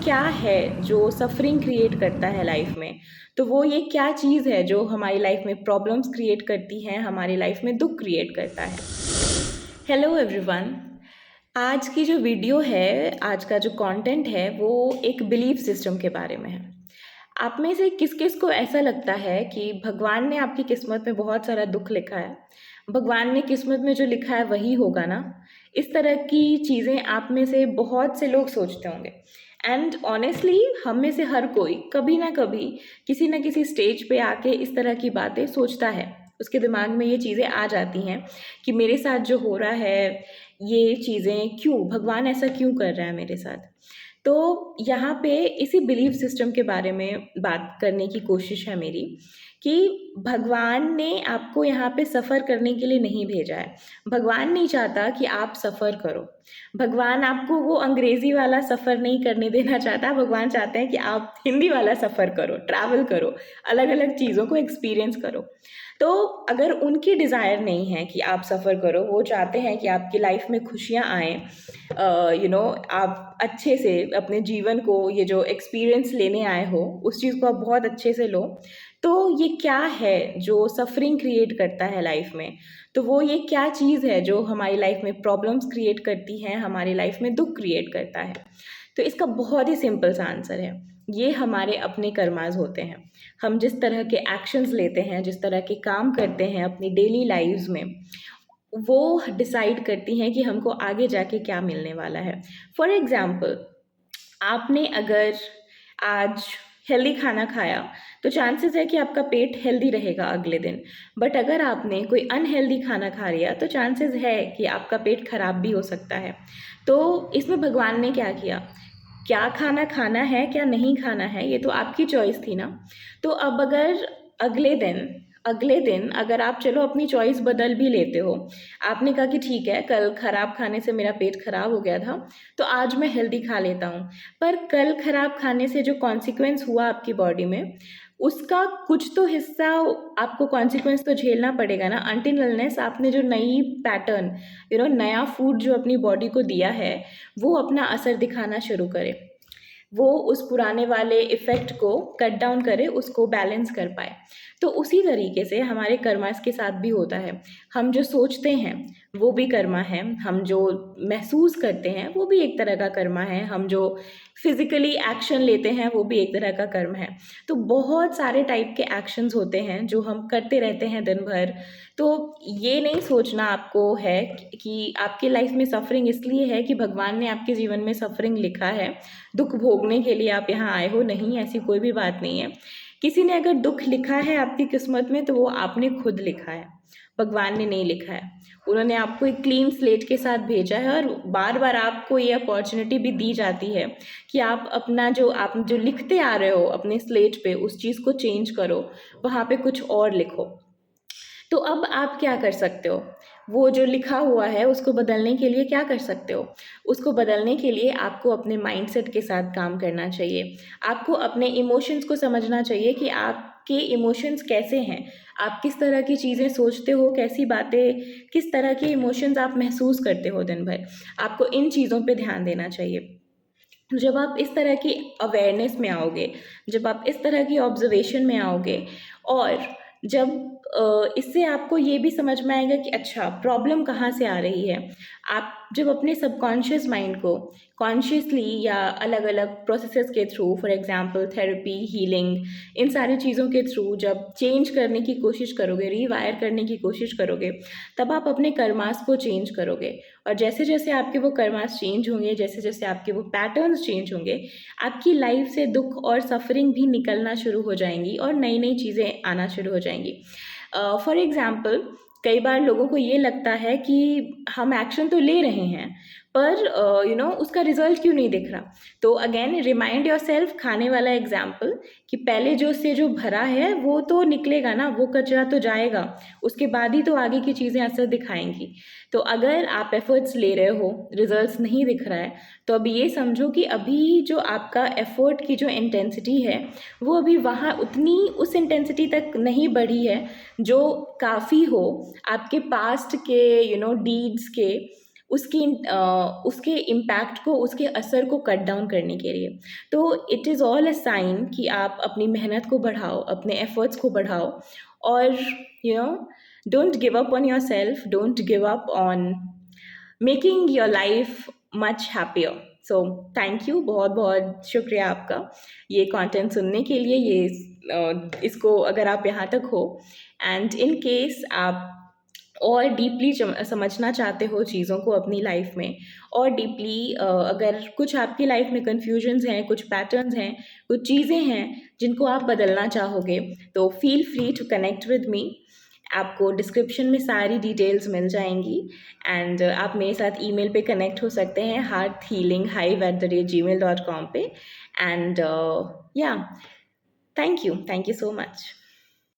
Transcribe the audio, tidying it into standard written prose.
क्या है जो सफ़रिंग क्रिएट करता है लाइफ में? तो वो ये क्या चीज़ है जो हमारी लाइफ में प्रॉब्लम्स क्रिएट करती है, हमारी लाइफ में दुःख क्रिएट करता है? हेलो एवरीवन, आज की जो वीडियो है, आज का जो कंटेंट है, वो एक बिलीफ सिस्टम के बारे में है। आप में से किस-किस को ऐसा लगता है कि भगवान ने आपकी किस्मत में बहुत सारा दुःख लिखा है, भगवान ने किस्मत में जो लिखा है वही होगा ना? इस तरह की चीज़ें आप में से बहुत से लोग सोचते होंगे। एंड ऑनेस्टली हम में से हर कोई कभी ना कभी, किसी न किसी स्टेज पे आके इस तरह की बातें सोचता है। उसके दिमाग में ये चीज़ें आ जाती हैं कि मेरे साथ जो हो रहा है, ये चीज़ें क्यों, भगवान ऐसा क्यों कर रहा है मेरे साथ? तो यहाँ पे इसी बिलीफ सिस्टम के बारे में बात करने की कोशिश है मेरी कि भगवान ने आपको यहाँ पे सफ़र करने के लिए नहीं भेजा है। भगवान नहीं चाहता कि आप सफ़र करो। भगवान आपको वो अंग्रेज़ी वाला सफ़र नहीं करने देना चाहता, भगवान चाहते हैं कि आप हिंदी वाला सफ़र करो, ट्रैवल करो, अलग-अलग चीज़ों को एक्सपीरियंस करो। तो अगर उनकी डिज़ायर नहीं है कि आप सफ़र करो, वो चाहते हैं कि आपकी लाइफ़ में खुशियाँ आएँ, आप अच्छे से अपने जीवन को, ये जो एक्सपीरियंस लेने आए हो, उस चीज़ को आप बहुत अच्छे से लो। तो ये क्या है जो सफ़रिंग क्रिएट करता है लाइफ में? तो वो ये क्या चीज़ है जो हमारी लाइफ में प्रॉब्लम्स क्रिएट करती है, हमारी लाइफ में दुःख क्रिएट करता है? तो इसका बहुत ही सिंपल सा आंसर है, ये हमारे अपने कर्माज़ होते हैं। हम जिस तरह के एक्शंस लेते हैं, जिस तरह के काम करते हैं अपनी डेली लाइव्स में, वो डिसाइड करती हैं कि हमको आगे जाके क्या मिलने वाला है। फॉर एग्ज़ाम्पल, आपने अगर आज हेल्दी खाना खाया, तो चांसेस है कि आपका पेट हेल्दी रहेगा अगले दिन। बट अगर आपने कोई अनहेल्दी खाना खा लिया, तो चांसेस है कि आपका पेट खराब भी हो सकता है। तो इसमें भगवान ने क्या किया? क्या खाना खाना है, क्या नहीं खाना है, ये तो आपकी चॉइस थी ना। तो अब अगर अगले दिन अगर आप चलो अपनी चॉइस बदल भी लेते हो, आपने कहा कि ठीक है, कल खराब खाने से मेरा पेट खराब हो गया था, तो आज मैं हेल्दी खा लेता हूँ। पर कल खराब खाने से जो कॉन्सिक्वेंस हुआ आपकी बॉडी में, उसका कुछ तो हिस्सा आपको कॉन्सिक्वेंस तो झेलना पड़ेगा ना, अनटिल अनलेस आपने जो नई पैटर्न, नया फूड जो अपनी बॉडी को दिया है, वो अपना असर दिखाना शुरू करे। वो उस पुराने वाले इफ़ेक्ट को कट डाउन करे, उसको बैलेंस कर पाए। तो उसी तरीके से हमारे कर्मास के साथ भी होता है। हम जो सोचते हैं, वो भी कर्मा है। हम जो महसूस करते हैं, वो भी एक तरह का कर्मा है। हम जो फिज़िकली एक्शन लेते हैं, वो भी एक तरह का कर्म है। तो बहुत सारे टाइप के एक्शंस होते हैं, जो हम करते रहते हैं दिन भर। तो ये नहीं सोचना आपको है कि आपकी लाइफ़ में सफ़रिंग इसलिए है कि भगवान ने आपके जीवन में सफ़रिंग लिखा है, दुःख भोगने के लिए आप यहाँ आए हो, नहीं, ऐसी कोई भी बात नहीं है। किसी ने अगर दुःख लिखा है आपकी किस्मत में, तो वो आपने खुद लिखा है, भगवान ने नहीं लिखा है। उन्होंने आपको एक क्लीन स्लेट के साथ भेजा है, और बार-बार आपको ये अपॉर्च्युनिटी भी दी जाती है कि आप जो लिखते आ रहे हो अपने स्लेट पे, उस चीज़ को चेंज करो, वहाँ पे कुछ और लिखो। तो अब आप क्या कर सकते हो? वो जो लिखा हुआ है, उसको बदलने के लिए क्या कर सकते हो? उसको बदलने के लिए आपको अपने माइंडसेट के साथ काम करना चाहिए। आपको अपने इमोशंस को समझना चाहिए कि आपके इमोशंस कैसे हैं? आप किस तरह की चीज़ें सोचते हो, कैसी बातें, किस तरह के इमोशंस आप महसूस करते हो दिन भर? आपको इन चीज़ों पे ध्यान देना चाहिए। जब आप इस तरह की अवेयरनेस में आओगे, जब आप इस तरह की ऑब्ज़र्वेशन में आओगे, और जब इससे आपको ये भी समझ में आएगा कि अच्छा, प्रॉब्लम कहाँ से आ रही है। आप जब अपने सबकॉन्शियस माइंड को कॉन्शियसली या अलग-अलग प्रोसेसेस के through, for example therapy, healing, इन सारी चीज़ों के थ्रू जब चेंज करने की कोशिश करोगे, रीवायर करने की कोशिश करोगे, तब आप अपने कर्मास को चेंज करोगे। और जैसे-जैसे आपके वो कर्मास चेंज होंगे, जैसे-जैसे आपके वो पैटर्न्स चेंज होंगे, आपकी लाइफ से दुःख और सफ़रिंग भी निकलना शुरू हो जाएँगी, और नई-नई चीज़ें आना शुरू हो जाएँगी। फॉर एग्ज़ाम्पल, कई बार लोगों को ये लगता है कि हम एक्शन तो ले रहे हैं, पर उसका रिज़ल्ट क्यों नहीं दिख रहा? तो अगेन रिमाइंड योरसेल्फ, खाने वाला एग्ज़ाम्पल, कि पहले जो से जो भरा है, वो तो निकलेगा ना, वो कचरा तो जाएगा, उसके बाद ही तो आगे की चीज़ें असर दिखाएँगी। तो अगर आप एफ़र्ट्स ले रहे हो, रिज़ल्ट्स नहीं दिख रहा है, तो अब ये समझो कि अभी जो आपका एफ़र्ट की जो इंटेंसिटी है, वो अभी वहाँ उतनी उस इंटेंसिटी तक नहीं बढ़ी है, जो काफ़ी हो आपके पास्ट के डीड्स के उसके इम्पैक्ट को, उसके असर को कट डाउन करने के लिए। तो it is all a sign कि आप अपनी मेहनत को बढ़ाओ, अपने एफर्ट्स को बढ़ाओ, और you know don't give up on your self, don't give up on making your life much happier. So thank you, बहुत बहुत शुक्रिया आपका ये कंटेंट सुनने के लिए, इसको अगर आप यहाँ तक हो, एंड इन केस आप और डीपली समझना चाहते हो चीज़ों को अपनी लाइफ में, और डीपली अगर कुछ आपकी लाइफ में कन्फ्यूजन्स हैं, कुछ पैटर्न्स हैं, कुछ चीज़ें हैं जिनको आप बदलना चाहोगे, तो feel free to connect with me. आपको डिस्क्रिप्शन में सारी डिटेल्स मिल जाएंगी, एंड आप मेरे साथ ईमेल पे कनेक्ट हो सकते हैं hearthealinghive@gmail.com पे। एंड या थैंक यू सो मच।